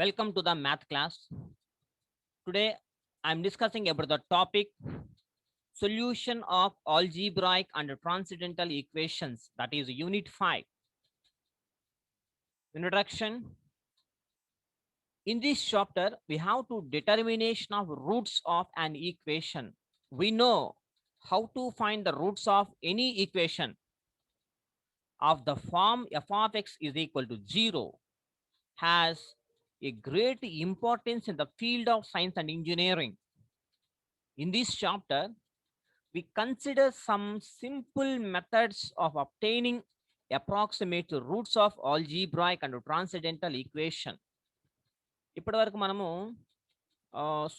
Welcome to the math class. Today I'm discussing about the topic solution of algebraic and transcendental equations, that is unit 5. Introduction. In this chapter we have to determination of roots of an equation. We know how to find the roots of any equation of the form f of x is equal to 0 has a great importance in the field of science and engineering. In this chapter, we consider some simple methods of obtaining approximate roots of algebraic and transcendental equation. ఇప్పటివరకు మనము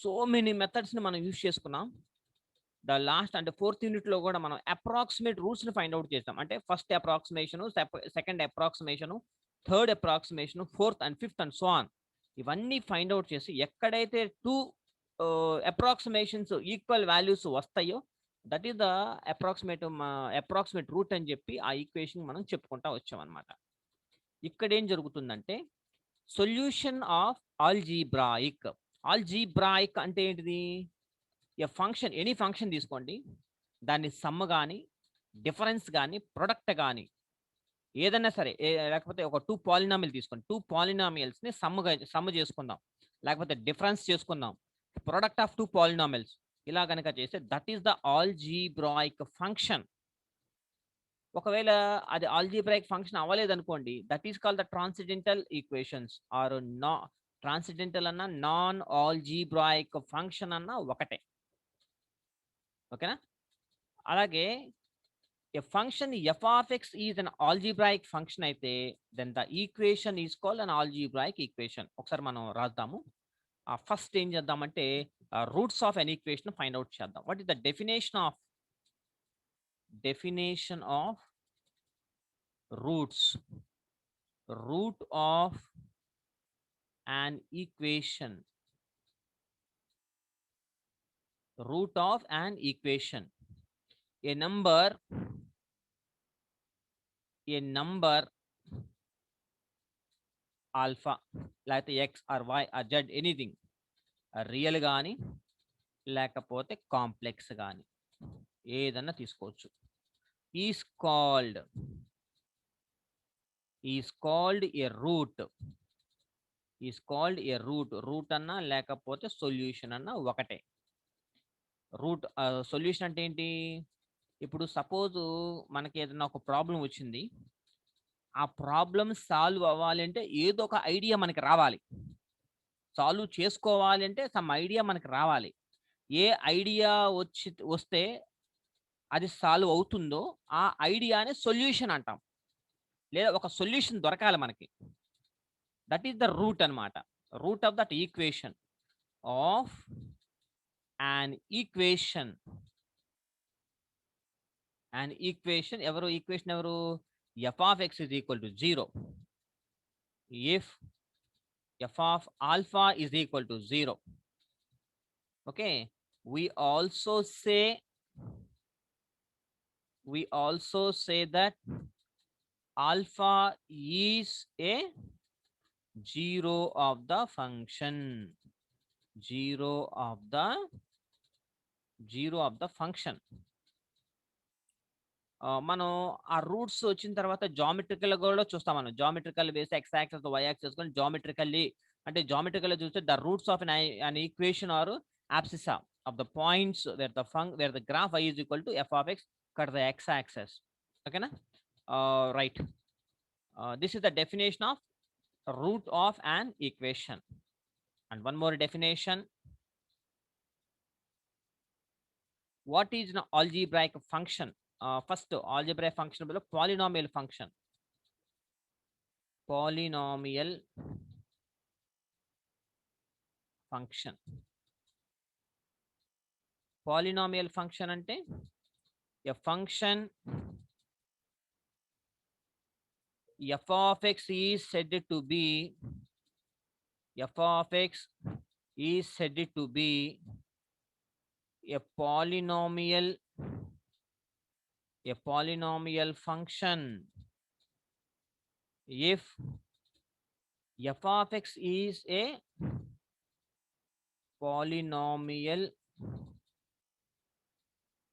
so many మెథడ్స్ని మనం use చేసుకున్నాం. The last అంటే fourth యూనిట్లో కూడా మనం approximate రూట్స్ని find out చేస్తాం. అంటే first approximation, second approximation, third approximation, fourth and fifth and so on ఇవన్నీ ఫైండ్ అవుట్ చేసి ఎక్కడైతే టూ అప్రాక్సిమేషన్స్ ఈక్వల్ వాల్యూస్ వస్తాయో that is the approximate root అని చెప్పి ఆ ఈక్వేషన్ మనం చెప్పుకుంటా వచ్చామన్నమాట. ఇక్కడ ఏం జరుగుతుందంటే సొల్యూషన్ ఆఫ్ ఆల్జీబ్రాయిక్. ఆల్జీబ్రాయిక్ అంటే ఏంటిది? ఏ ఫంక్షన్, ఎనీ ఫంక్షన్ తీసుకోండి, దాన్ని సమ్ కానీ డిఫరెన్స్ కానీ ప్రొడక్ట్ కానీ ఏదైనా సరే, లేకపోతే ఒక టూ పాలినామియల్ తీసుకోండి, టూ పాలినామియల్స్ని సమ్ చేసుకుందాం, లేకపోతే డిఫరెన్స్ చేసుకుందాం, ప్రొడక్ట్ ఆఫ్ టూ పాలినామియల్స్ ఇలా కనుక చేస్తే that is the algebraic function. ఒకవేళ అది ఆల్జీబ్రాయిక్ ఫంక్షన్ అవ్వలేదు అనుకోండి, that is called the transcendental equations. Or transcendental అన్న నాన్ ఆల్జీబ్రాయిక్ ఫంక్షన్ అన్న ఒకటే. ఓకేనా? అలాగే a function f of x is an algebraic function అయితే then the equation is called an algebraic equation. ఒకసారి మనం రాద్దాము. ఫస్ట్ ఏం చేద్దామంటే roots of an equation find out చేద్దాం. What is the definition of roots? Root of an equation. Root of an equation. A number alpha లేకపోతే X or Y or Z anything real కానీ లేకపోతే complex కానీ ఏదన్నా తీసుకోవచ్చు. Is called a root. Root అన్నా లేకపోతే solution అన్నా ఒకటే. రూట్ సొల్యూషన్ అంటే ఏంటి? ఇప్పుడు సపోజ్ మనకి ఏదైనా ఒక ప్రాబ్లం వచ్చింది, ఆ ప్రాబ్లం సాల్వ్ అవ్వాలి అంటే ఏదో ఒక ఐడియా మనకి రావాలి. సాల్వ్ చేసుకోవాలి అంటే సమ్ ఐడియా మనకి రావాలి. ఏ ఐడియా వస్తే అది సాల్వ్ అవుతుందో ఆ ఐడియానే సొల్యూషన్ అంటాం, లేదా ఒక సొల్యూషన్ దొరకాలి మనకి. దట్ ఈస్ ద రూట్ అనమాట. Root of that equation of an equation. ఎవరు ఈక్వేషన్? ఎవరు? f of x is equal to 0 if f of alpha is equal to 0. Okay, we also say that alpha is a 0 of the function. 0 of the function. మనం ఆ roots వచ్చిన తర్వాత geometrical కూడా చూస్తాం. మనం geometrical వేసి X access why access చేసుకొని జామెట్రికల్లీ అంటే జామెట్రికల్ చూస్తే the roots of an equation are abscissa of the points where the graph y is equal to f of x cut the x axis. Okay na? Right. This is the definition of root of an equation. And one more definition. What is an algebraic function? First algebraic function below polynomial function. Polynomial function. Polynomial function ante a function f of x is said to be a polynomial function if f of x is a polynomial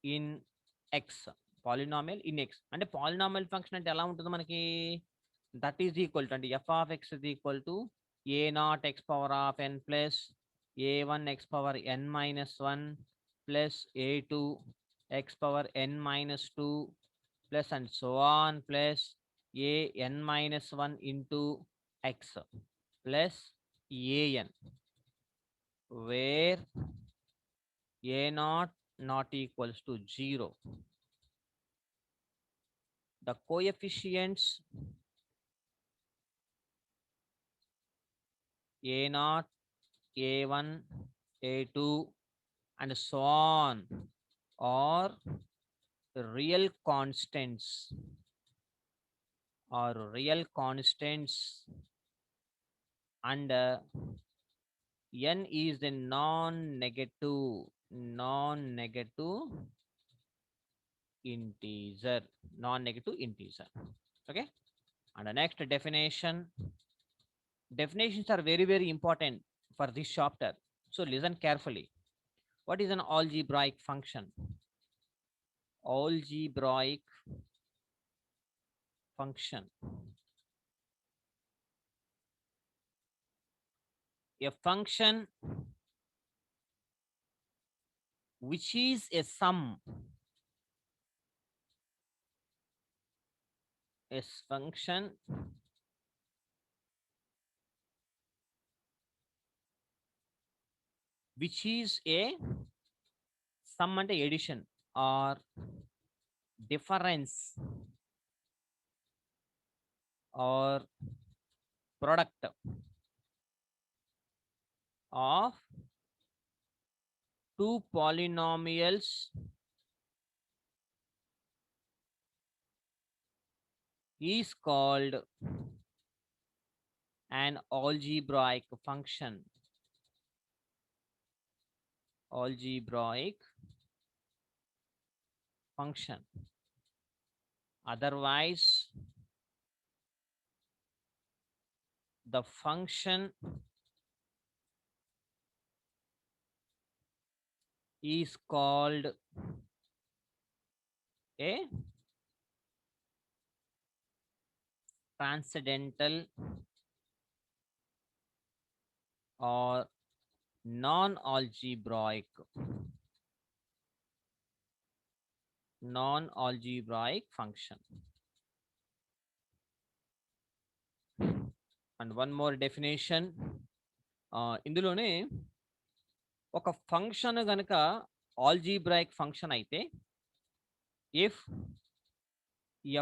in x. Polynomial in x అంటే polynomial function అంటే ఎలా ఉంటుంది మనకి, that is equal to అంటే f of x is equal to a naught x power of n plus a1 x power n minus 1 plus a2 x power n minus 2 plus and so on plus a n minus 1 into x plus an, where a naught not equals to 0. The coefficients a naught, a1, a2 and so on are real constants and n is the non-negative integer. Okay, and the next definition. Definitions are very, very important for this chapter, so listen carefully. What is an algebraic function? Algebraic function, a function which is a sum, a function which is a sum and addition or difference or product of two polynomials is called an algebraic function. Algebraic function. Otherwise, the function is called a transcendental or non-algebraic function. And one more definition. ఇందులోనే ఒక function గనక algebraic function అయితే, if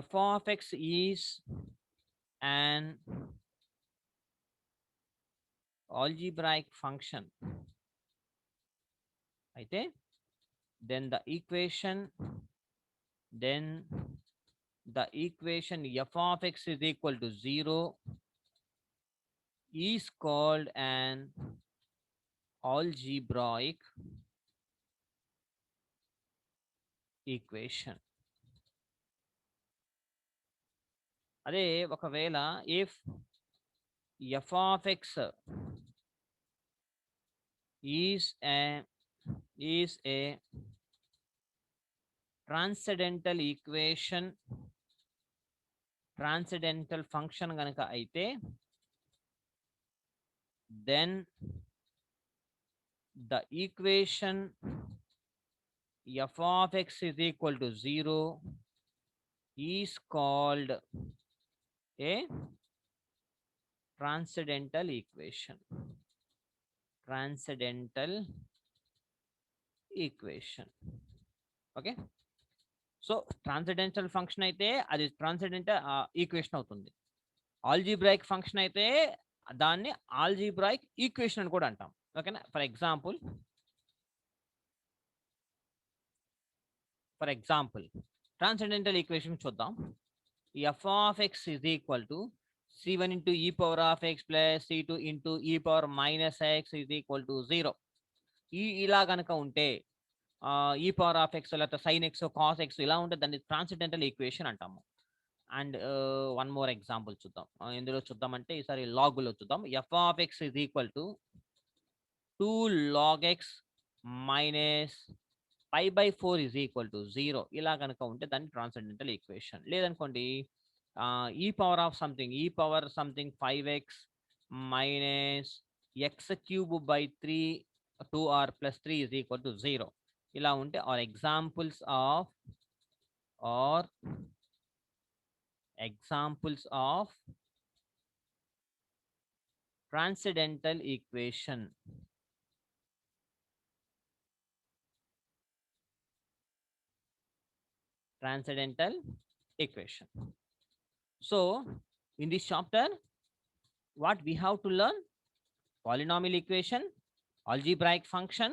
f of x is an algebraic function అయితే, then the equation f of x is equal to 0 is called an algebraic equation. అదే ఒకవేళ if f of x is a transcendental equation, transcendental function గనక అయితే, then the equation f of x is equal to 0 is called a transcendental equation. Okay, so transcendental function అయితే అది transcendental equation అవుతుంది. Algebraic function అయితే దాన్ని algebraic equation అని కూడా అంటాం. ఓకేనా, ఫర్ ఎగ్జాంపుల్ ట్రాన్సెండెంటల్ ఈక్వేషన్ చూద్దాం. f of x is equal to c1 into e power of x plus c2 into e power minus x is equal to 0. ఇలా గనక ఉంటే e power of x లేకపోతే sin x cos x ఇలా ఉంటే దాన్ని transcendental equation అంటాము. And one more example చూద్దాం. ఇందులో చూద్దామంటే ఈసారి లాగులో చూద్దాం. F of X is equal to 2 log x minus pi by 4 is equal to 0. ఇలా కనుక ఉంటే దాన్ని ట్రాన్సెండెంటల్ ఈక్వేషన్. లేదనుకోండి ఈ పవర్ ఆఫ్ సంథింగ్, ఈ power something 5x minus X cube by 3 2r plus 3 is equal to 0. ఇలా ఉంటే are examples of transcendental equation. Transcendental equation. So in this chapter, what we have to learn? Polynomial equation, algebraic function,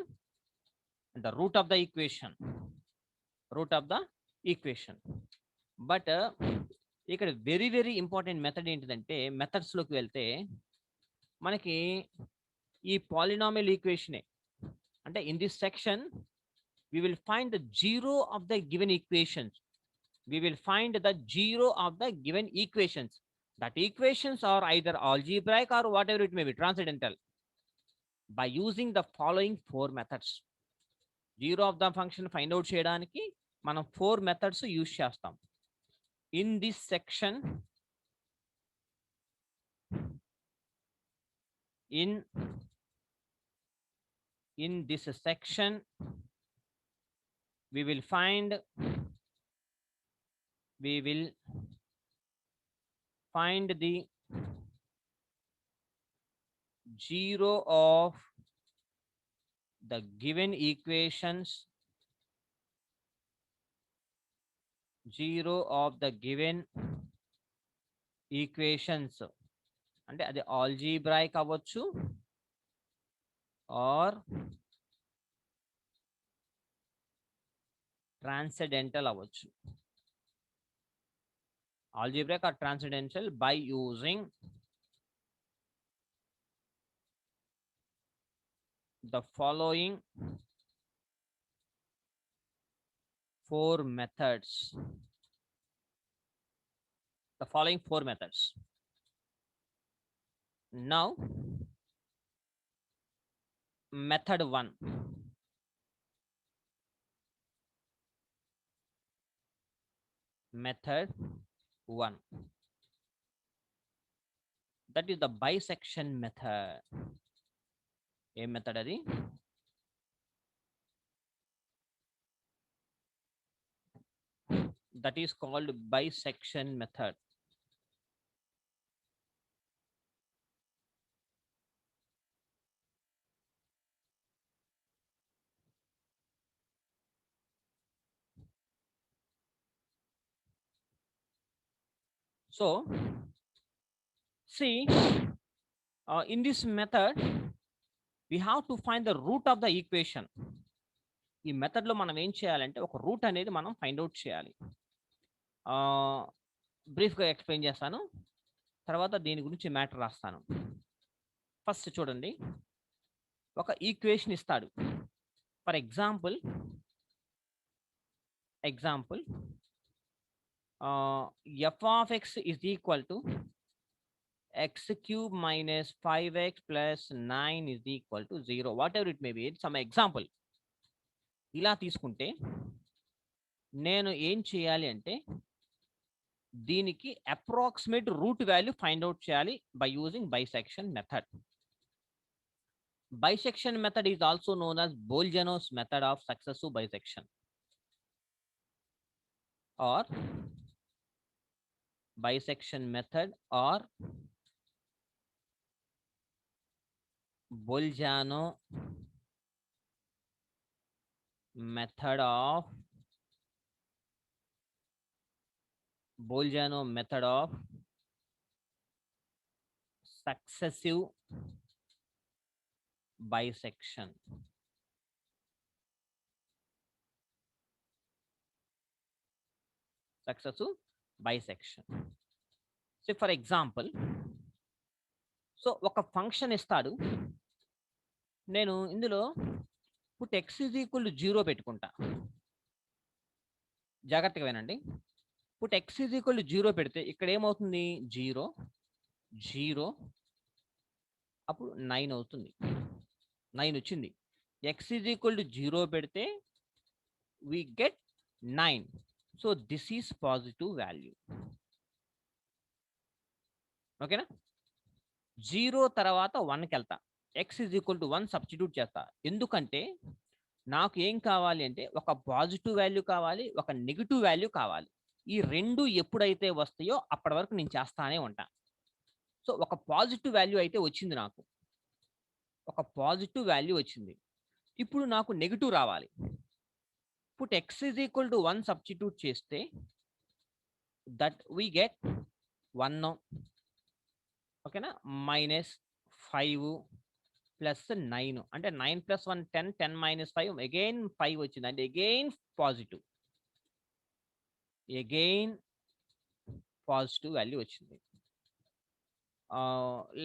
and the root of the equation. But ఇక్కడ very very important method ఏంటిదంటే, మెథడ్స్లోకి వెళ్తే మనకి ఈ polynomial ఈక్వేషనే. అంటే in this section we will find the zero of the given equations. That equations are either algebraic or whatever it may be, transcendental, by using the following 4 methods. Zero of the function find out cheyadaniki మనం 4 methods use చేస్తాం. In this section, in this section we will find the zero of the given equations, అంటే అది algebraic అవ్వచ్చు are transcendental అవ్వచ్చు. Algebraic or transcendental by using the following 4 methods. Now, method 1. That is the bisection method. A method adi that is called bisection method. So see, in this method we have to find the root of the equation. ఈ మెథడ్లో మనం ఏం చేయాలంటే ఒక route అనేది మనం find out చేయాలి. బ్రీఫ్గా ఎక్స్ప్లెయిన్ చేస్తాను, తర్వాత దీని గురించి మ్యాటర్ రాస్తాను. ఫస్ట్ చూడండి, ఒక ఈక్వేషన్ ఇస్తాడు. For example F of X is equal to x cube minus 5x plus 9 is equal to 0. Whatever it may be, some example. ఇలా తీసుకుంటే నేను ఏం చేయాలి అంటే దీనికి approximate root value find out చేయాలి by using bisection method. Bisection method is also known as Bolzano's method of successive bisection or bisection method or Bolzano method of successive bisection. So for example, so ఒక function ఇస్తాడు, నేను ఇందులో put x is equal to 0 పెట్టుకుంటా. జాగ్రత్తగా వినండి. Put x is equal to 0 పెడితే ఇక్కడ ఏమవుతుంది 0 0 అప్పుడు 9 అవుతుంది. 9 వచ్చింది. x ఈజ్ ఈక్వల్ టు 0 పెడితే we get 9. So this is positive value. ఓకేనా? 0 తర్వాత 1కి వెళ్తా. x is equal to 1 substitute చేస్తా. ఎందుకంటే నాకు ఏం కావాలి అంటే ఒక పాజిటివ్ వాల్యూ కావాలి, ఒక నెగిటివ్ వాల్యూ కావాలి. ఈ రెండు ఎప్పుడైతే వస్తాయో అప్పటి వరకు నేను చేస్తానే ఉంటా. సో ఒక పాజిటివ్ వాల్యూ అయితే వచ్చింది నాకు. ఒక పాజిటివ్ వాల్యూ వచ్చింది. ఇప్పుడు నాకు నెగిటివ్ రావాలి. Put x is equal to 1 substitute చేస్తే దట్ వీ గెట్ 1 ఓకేనా -5 ప్లస్ 9 అంటే 9 + 1 10 10 - 5 అగైన్ 5 వచ్చింది అంటే అగైన్ పాజిటివ్ వాల్యూ వచ్చింది.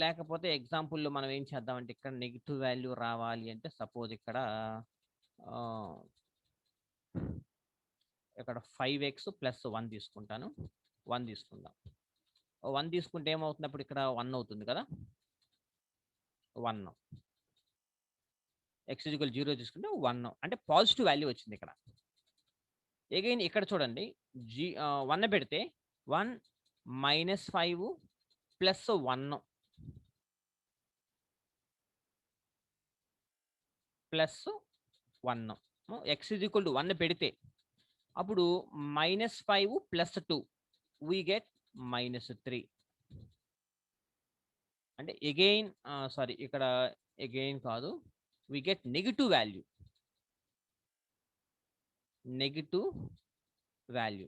లేకపోతే ఎగ్జాంపుల్లో మనం ఏం చేద్దామంటే ఇక్కడ నెగిటివ్ వాల్యూ రావాలి అంటే సపోజ్ ఇక్కడ 5x + 1 తీసుకుంటాను. 1 తీసుకుందాం. 1 తీసుకుంటే ఏమవుతుంది అప్పుడు ఇక్కడ 1 అవుతుంది కదా. 1 x = 0 తీసుకుంటే 1 అంటే పాజిటివ్ వాల్యూ వచ్చింది ఇక్కడ. అగైన్ ఇక్కడ చూడండి 1 పెడితే 1 - 5 + 1 + 1 x = 1 పెడితే అప్పుడు -5 + 2 we get -3 అంటే అగైన్ సారీ ఇక్కడ అగైన్ కాదు we get negative value.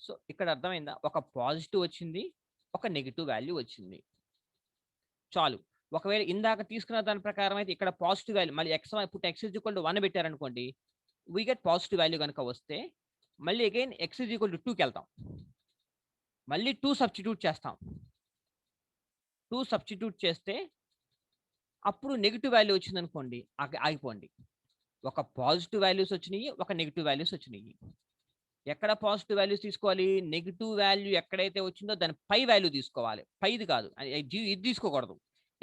So ఇక్కడ అర్థమైందా? ఒక పాజిటివ్ వచ్చింది, ఒక నెగిటివ్ వాల్యూ వచ్చింది. చాలు. ఒకవేళ ఇందాక తీసుకున్న దాని ప్రకారం అయితే ఇక్కడ పాజిటివ్ వాల్యూ మళ్ళీ x = 1 పెట్టారనుకోండి, we get పాజిటివ్ వాల్యూ కనుక వస్తే మళ్ళీ అగైన్ x = 2కి వెళ్తాం. మళ్ళీ 2 సబ్స్టిట్యూట్ చేస్తాం. 2 సబ్స్టిట్యూట్ చేస్తే అప్పుడు నెగిటివ్ వాల్యూ వచ్చిందనుకోండి ఆగిపోండి. ఒక పాజిటివ్ వాల్యూస్ వచ్చినాయి, ఒక నెగిటివ్ వాల్యూస్ వచ్చినాయి. ఎక్కడ పాజిటివ్ వాల్యూస్ తీసుకోవాలి? నెగిటివ్ వాల్యూ ఎక్కడైతే వచ్చిందో దాని పై వాల్యూ తీసుకోవాలి. పైది కాదు. ఇది తీసుకోకూడదు.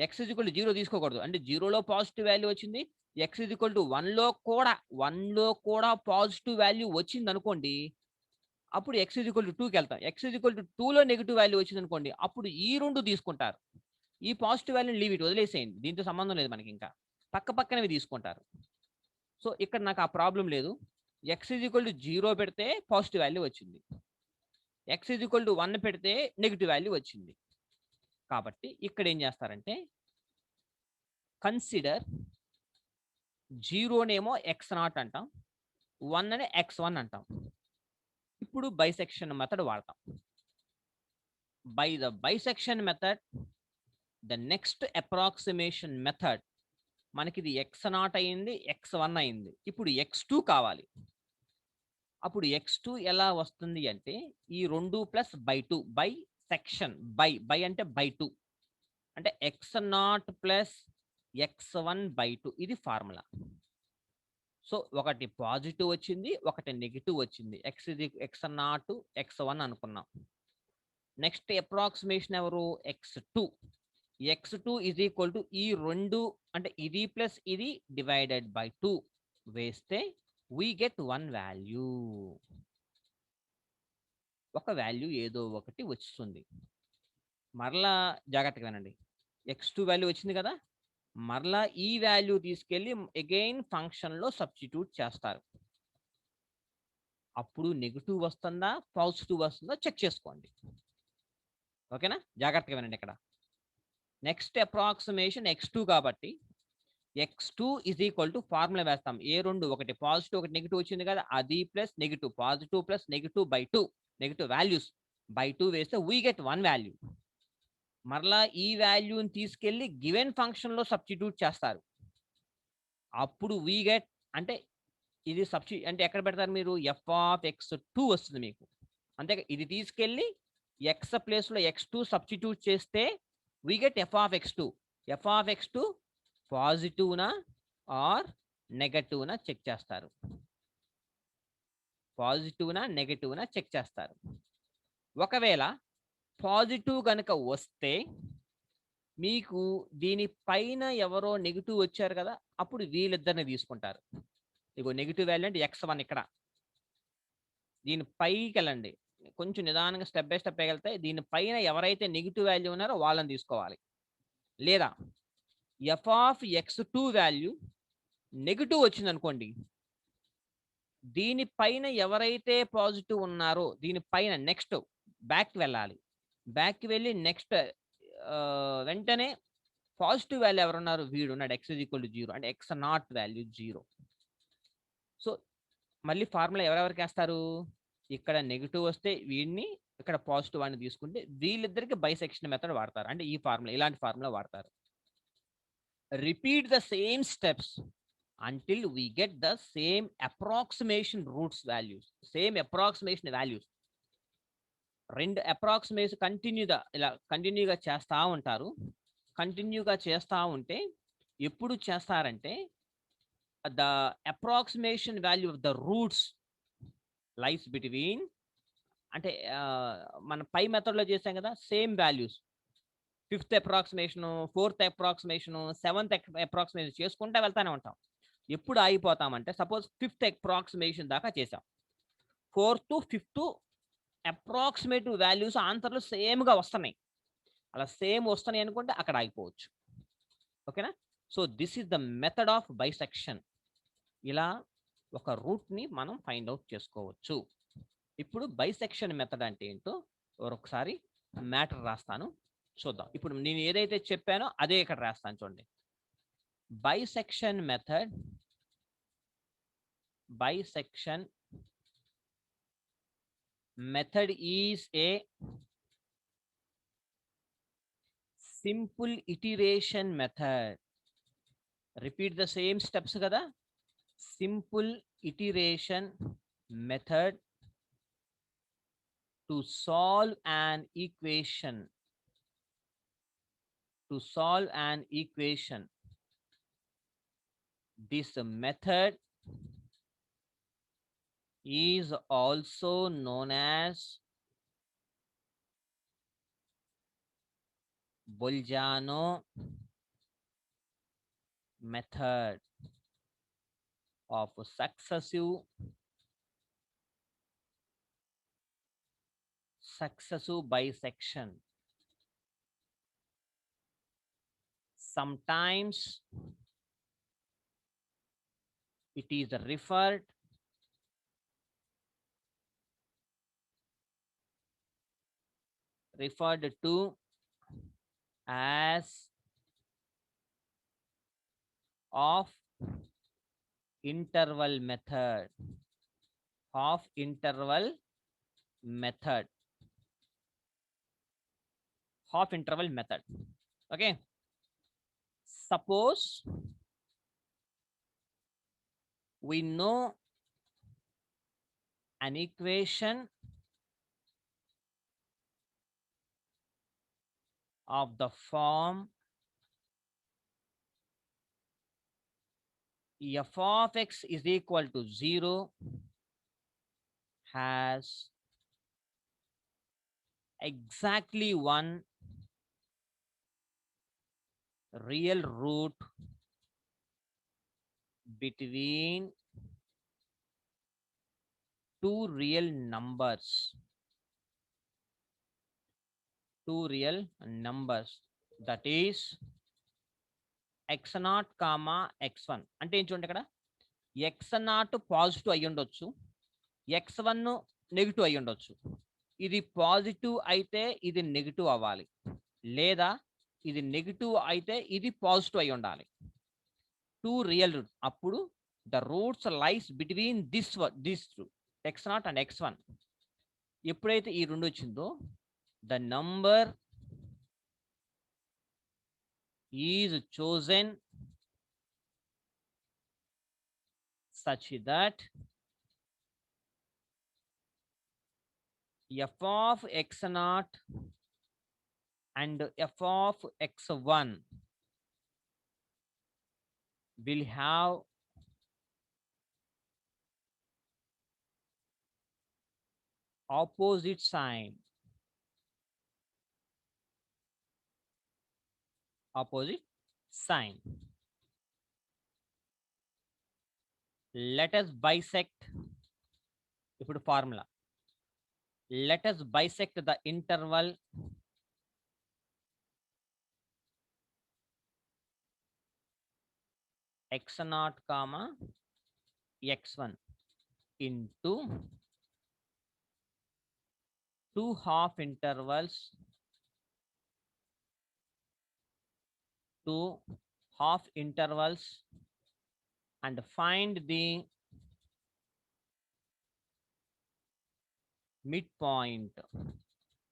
x = 0 తీసుకోకూడదు. అంటే 0లో పాజిటివ్ వాల్యూ వచ్చింది. x = 1లో కూడా పాజిటివ్ వాల్యూ వచ్చింది అనుకోండి, అప్పుడు x = 2కి వెళ్తాం. x = 2లో నెగిటివ్ వాల్యూ వచ్చింది అనుకోండి, అప్పుడు ఈ 2 తీసుకుంటారు. ఈ పాజిటివ్ వాల్యూని లీవ్ ఇట్ వదిలేసేయండి. దీంతో సంబంధం లేదు మనకి. ఇంకా పక్కనవి తీసుకుంటారు. సో ఇక్కడ నాకు ఆ ప్రాబ్లం లేదు. x = 0 పెడితే పాజిటివ్ వాల్యూ వచ్చింది. x = 1 పెడితే నెగిటివ్ వాల్యూ వచ్చింది. కాబట్టి ఇక్కడ ఏం చేస్తారంటే కన్సిడర్ 0నేమో x0 అంటాం, 1 అని x1 అంటాం. ఇప్పుడు బైసెక్షన్ మెథడ్ వాడతాం. By the bisection method the next approximation method మనకి ఇది x0 అయింది, x1 అయింది. ఇప్పుడు x2 కావాలి. అప్పుడు x2 ఎలా వస్తుంది అంటే ఈ 2 + /2 బై సెక్షన్ బై అంటే /2 అంటే x0 + x1/2 ఇది ఫార్ములా. సో ఒకటి పాజిటివ్ వచ్చింది, ఒకటి నెగిటివ్ వచ్చింది. x0 x1 అనుకున్నాం. నెక్స్ట్ అప్రాక్సిమేషన్ ఎవరు? x2 ఈ 2 అంటే ఇది ప్లస్ ఇది డివైడెడ్ బై 2 వేస్తే we get 1 వాల్యూ. ఒక వాల్యూ ఏదో ఒకటి వస్తుంది. మరలా జాగ్రత్తగా వినండి. x2 వాల్యూ వచ్చింది కదా, మరలా ఈ వాల్యూ తీసుకెళ్ళి అగైన్ ఫంక్షన్లో సబ్స్టిట్యూట్ చేస్తారు. అప్పుడు నెగిటివ్ వస్తుందా పాజిటివ్ వస్తుందా చెక్ చేసుకోండి. ఓకేనా? జాగ్రత్తగా వినండి. ఇక్కడ నెక్స్ట్ అప్రాక్సిమేషన్ x2 కాబట్టి x2 = ఫార్ములా వేస్తాం. ఏ 2 ఒకటి పాజిటివ్ ఒకటి నెగిటివ్ వచ్చింది కదా, అది plus negative, positive plus negative by 2 negative values by 2 వేస్తే we get 1 వాల్యూ. మరలా ఈ వాల్యూని తీసుకెళ్ళి గివెన్ ఫంక్షన్లో సబ్స్టిట్యూట్ చేస్తారు. అప్పుడు we get అంటే ఇది అంటే ఎక్కడ పెడతారు మీరు? f(x2) వస్తుంది మీకు. అంతే. ఇది తీసుకెళ్ళి x ప్లేస్లో x2 సబ్స్టిట్యూట్ చేస్తే we get f(x2). f(x2) పాజిటివ్నా ఆర్ నెగటివ్నా చెక్ చేస్తారు. పాజిటివ్నా నెగటివ్నా చెక్ చేస్తారు. ఒకవేళ పాజిటివ్ కనుక వస్తే మీకు దీని పైన ఎవరో నెగిటివ్ వచ్చారు కదా, అప్పుడు వీళ్ళిద్దరిని తీసుకుంటారు. ఇగో నెగిటివ్ వాల్యూ అంటే x1 ఇక్కడ. దీని పైకి వెళ్ళండి, కొంచెం నిదానంగా స్టెప్ బై స్టెప్ వెళ్తే దీని పైన ఎవరైతే నెగిటివ్ వాల్యూ ఉన్నారో వాళ్ళని తీసుకోవాలి. లేదా f(x2) వాల్యూ నెగిటివ్ వచ్చింది అనుకోండి, దీనిపైన ఎవరైతే పాజిటివ్ ఉన్నారో దీనిపైన నెక్స్ట్ బ్యాక్కి వెళ్ళాలి. బ్యాక్కి వెళ్ళి నెక్స్ట్ వెంటనే పాజిటివ్ వాల్యూ ఎవరున్నారు, వీడు ఉన్నాడు, x=0 అంటే x0 వాల్యూ 0. సో మళ్ళీ ఫార్ములా ఎవరెవరికి వేస్తారు, ఇక్కడ నెగిటివ్ వస్తే వీడిని, ఇక్కడ పాజిటివ్ అని తీసుకుంటే వీళ్ళిద్దరికి బైసెక్షన్ మెథడ్ వాడతారు. అంటే ఈ ఫార్ములా, ఇలాంటి ఫార్ములా వాడతారు. Repeat the same steps until we get the same approximation roots values, same approximation values. రెండు అప్రాక్సిమేషన్ ఇలా కంటిన్యూగా చేస్తూ ఉంటారు. కంటిన్యూగా చేస్తూ ఉంటే ఎప్పుడు చేస్తారంటే the approximation value of the roots lies between, అంటే మన పై మెథడ్లో చేసాం కదా, same values 5th approximation, 4th approximation, 7th approximation చేసుకుంటూ వెళ్తానే ఉంటాం. ఎప్పుడు ఆగిపోతామంటే సపోజ్ 5th అప్రాక్సిమేషన్ దాకా చేసాం, 4th 5th అప్రాక్సిమేటివ్ వాల్యూస్ ఆన్సర్లు సేమ్గా వస్తున్నాయి. అలా సేమ్ వస్తున్నాయి అనుకుంటే అక్కడ ఆగిపోవచ్చు. ఓకేనా? So this is the method of bisection. ఇలా ఒక రూట్ని మనం ఫైండ్ అవుట్ చేసుకోవచ్చు. ఇప్పుడు బైసెక్షన్ మెథడ్ అంటే ఏంటో ఒకసారి మ్యాటర్ రాస్తాను, చూద్దాం. ఇప్పుడు నేను ఏదైతే చెప్పానో అదే ఇక్కడ రాస్తాను చూడండి. Bisection method, bisection method is a simple iteration method. Repeat the same steps kada. Simple iteration method to solve an equation. To solve an equation. This method is also known as Bolzano method of successive bisection. Sometimes it is referred to as of interval method. Of interval method. Half interval method. Okay. Suppose we know an equation of the form f of x is equal to 0 has exactly one real root between two real numbers. Two real numbers, that is x0, x1. అంటే ఏం చూడండి, ఇక్కడ x0 positive అయ్యి ఉండొచ్చు, x1 negative అయ్యి ఉండొచ్చు. ఇది positive అయితే ఇది నెగిటివ్ అవ్వాలి, లేదా ఇది నెగిటివ్ అయితే ఇది పాజిటివ్ అయి ఉండాలి. టూ రియల్ రూట్, అప్పుడు the roots lies between this x0 and x1. ఎప్పుడైతే ఈ రెండు వచ్చిందో the number is chosen such that f of x0 and f of x1 will have opposite sign. opposite sign. Let us bisect ఇప్పుడు formula. Let us bisect the interval x0 comma x1 into two half intervals, two half intervals, and find the midpoint,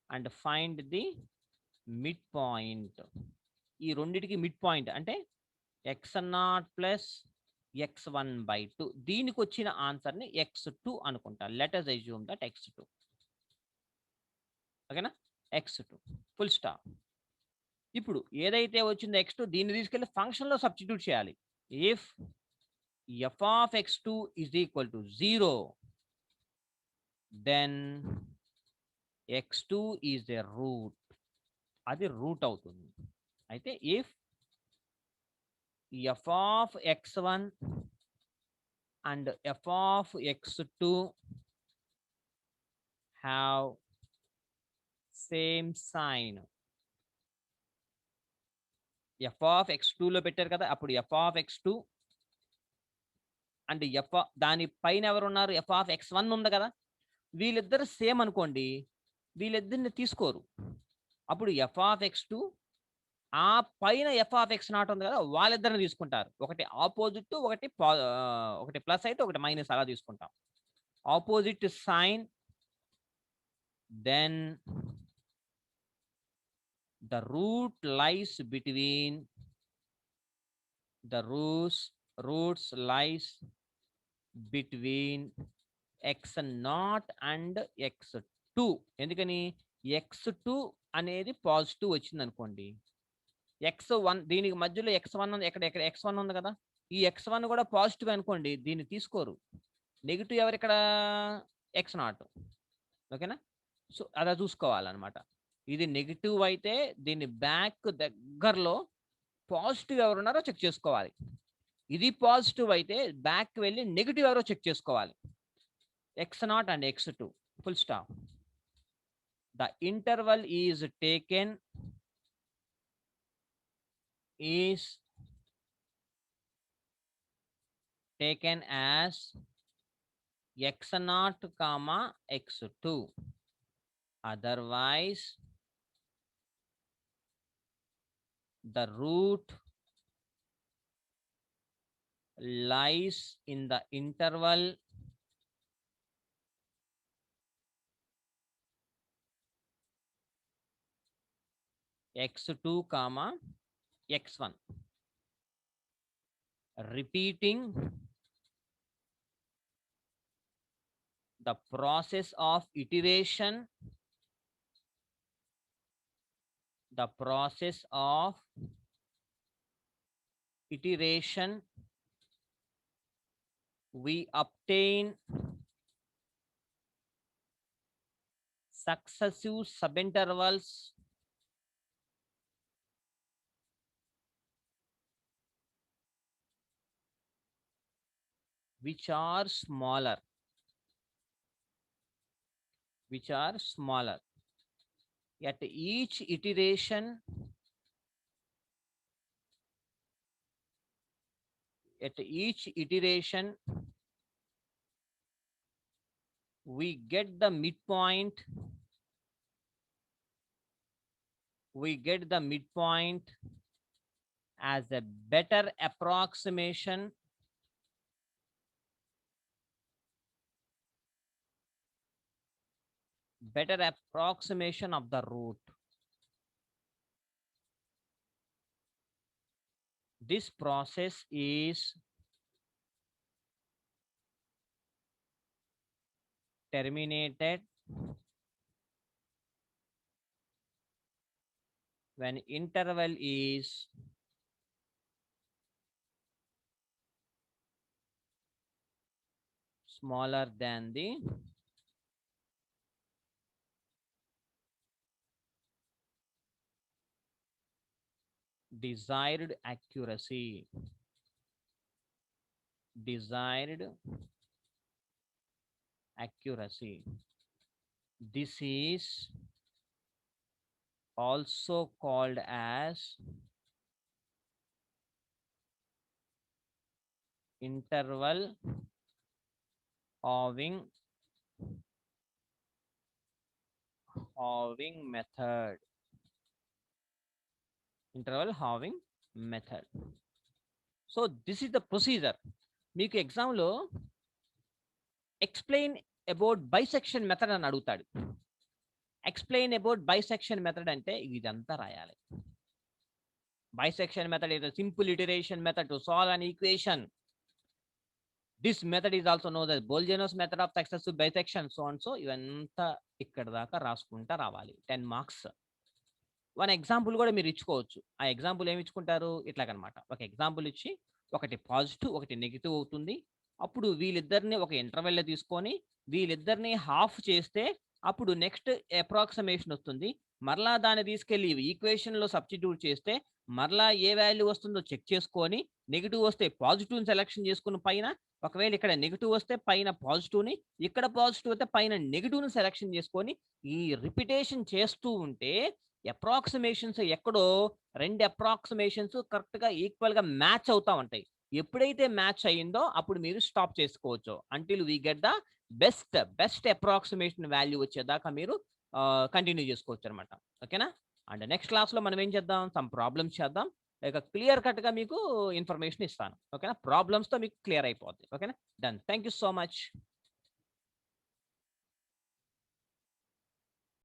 and find the midpoint. ఈ రెండిటికి mid point అంటే x0 plus x1/2. దీనికి వచ్చిన ఆన్సర్ని x2 అనుకుంటా. Let us assume that x2. ఓకేనా, x2 full stop. ఇప్పుడు ఏదైతే వచ్చిందో x2 దీన్ని తీసుకెళ్ళి ఫంక్షన్లో సబ్స్టిట్యూట్ చేయాలి. If f of x2 is equal to 0, then x2 is a root. అది రూట్ అవుతుంది. అయితే if f of x1 and f of x2 have same sign, f of x2 లో పెట్టారు కదా, అప్పుడు f of x2 అండ్ దాని పైన ఎవరు ఉన్నారు, f of x1 ఉంది కదా, వీళ్ళిద్దరు సేమ్ అనుకోండి, వీళ్ళిద్దరిని తీసుకోరు. అప్పుడు f of x2 ఆ పైన f of x0 ఉంది కదా, వాళ్ళిద్దరిని తీసుకుంటారు. ఒకటి ఆపోజిట్, ఒకటి ప్లస్ అయితే ఒకటి మైనస్, అలా తీసుకుంటాం. Opposite sign, then the root lies between the roots lies between x0 and x2. ఎందుకని x2 అనేది పాజిటివ్ వచ్చింది అనుకోండి, x1 దీనికి మధ్యలో x1 ఉంది, ఎక్కడ x1 ఉంది కదా, ఈ x1 కూడా పాజిటివ్ అనుకోండి, దీన్ని తీసుకోరు. నెగిటివ్ ఎవరు ఇక్కడ, x0. ఓకేనా, సో అలా చూసుకోవాలన్నమాట. ఇది నెగిటివ్ అయితే దీన్ని బ్యాక్ దగ్గరలో పాజిటివ్ ఎవరు ఉన్నారో చెక్ చేసుకోవాలి. ఇది పాజిటివ్ అయితే బ్యాక్ వెళ్ళి నెగిటివ్ ఎవరో చెక్ చేసుకోవాలి. x0 and x2 full stop. The interval is taken as x0 comma x2. Otherwise, the root lies in the interval x2 comma x1. Repeating the process of iteration, we obtain successive subintervals which are smaller. At each iteration, we get the midpoint. As a better approximation of the root. This process is terminated when interval is smaller than the desired accuracy. Desired accuracy. This is also called as interval halving method. Interval halving method. So this is the procedure. మీకు ఎగ్జామ్లో explain about bisection method అని అడుగుతాడు. Explain about bisection method అంటే ఇదంతా రాయాలి. Bisection method is a simple iteration method to solve an equation. This method is also known as Bolzano's method of successive bisection. So and so ఇవంతా ఇక్కడ దాకా రాసుకుంటా రావాలి. 10 మార్క్స్. వన్ ఎగ్జాంపుల్ కూడా మీరు ఇచ్చుకోవచ్చు. ఆ ఎగ్జాంపుల్ ఏమి ఇచ్చుకుంటారు ఇట్లాగనమాట. ఒక ఎగ్జాంపుల్ ఇచ్చి ఒకటి పాజిటివ్ ఒకటి నెగిటివ్ అవుతుంది. అప్పుడు వీళ్ళిద్దరిని ఒక ఇంటర్వెల్ తీసుకొని వీళ్ళిద్దరిని హాఫ్ చేస్తే అప్పుడు నెక్స్ట్ అప్రాక్సిమేషన్ వస్తుంది. మరలా దాన్ని తీసుకెళ్లి ఈక్వేషన్ లో సబ్స్టిట్యూట్ చేస్తే మరలా ఏ వాల్యూ వస్తుందో చెక్ చేసుకొని నెగిటివ్ వస్తే పాజిటివ్ సెలెక్షన్ చేసుకుని పైన, ఒకవేళ ఇక్కడ నెగిటివ్ వస్తే పైన పాజిటివ్ ని, ఇక్కడ పాజిటివ్ అయితే పైన నెగిటివ్ ని సెలెక్షన్ చేసుకొని ఈ రిపిటేషన్ చేస్తూ ఉంటే అప్రాక్సిమేషన్స్ ఎక్కడో రెండు అప్రాక్సిమేషన్స్ కరెక్ట్ గా ఈక్వల్ గా మ్యాచ్ అవుతా ఉంటాయి. ఎప్పుడైతే మ్యాచ్ అయ్యిందో అప్పుడు మీరు స్టాప్ చేసుకోవచ్చు. Until we get the best approximation value వచ్చేదాకా మీరు కంటిన్యూ చేసుకోవచ్చు అనమాట. ఓకేనా? అండ్ నెక్స్ట్ క్లాస్ లో మనం ఏం చేద్దాం, సమ్ ప్రాబ్లమ్స్ చేద్దాం. ఇక క్లియర్ కట్ గా మీకు ఇన్ఫర్మేషన్ ఇస్తాను. ఓకేనా? ప్రాబ్లమ్స్ తో మీకు క్లియర్ అయిపోద్ది. ఓకేనా? Done. Thank you so much.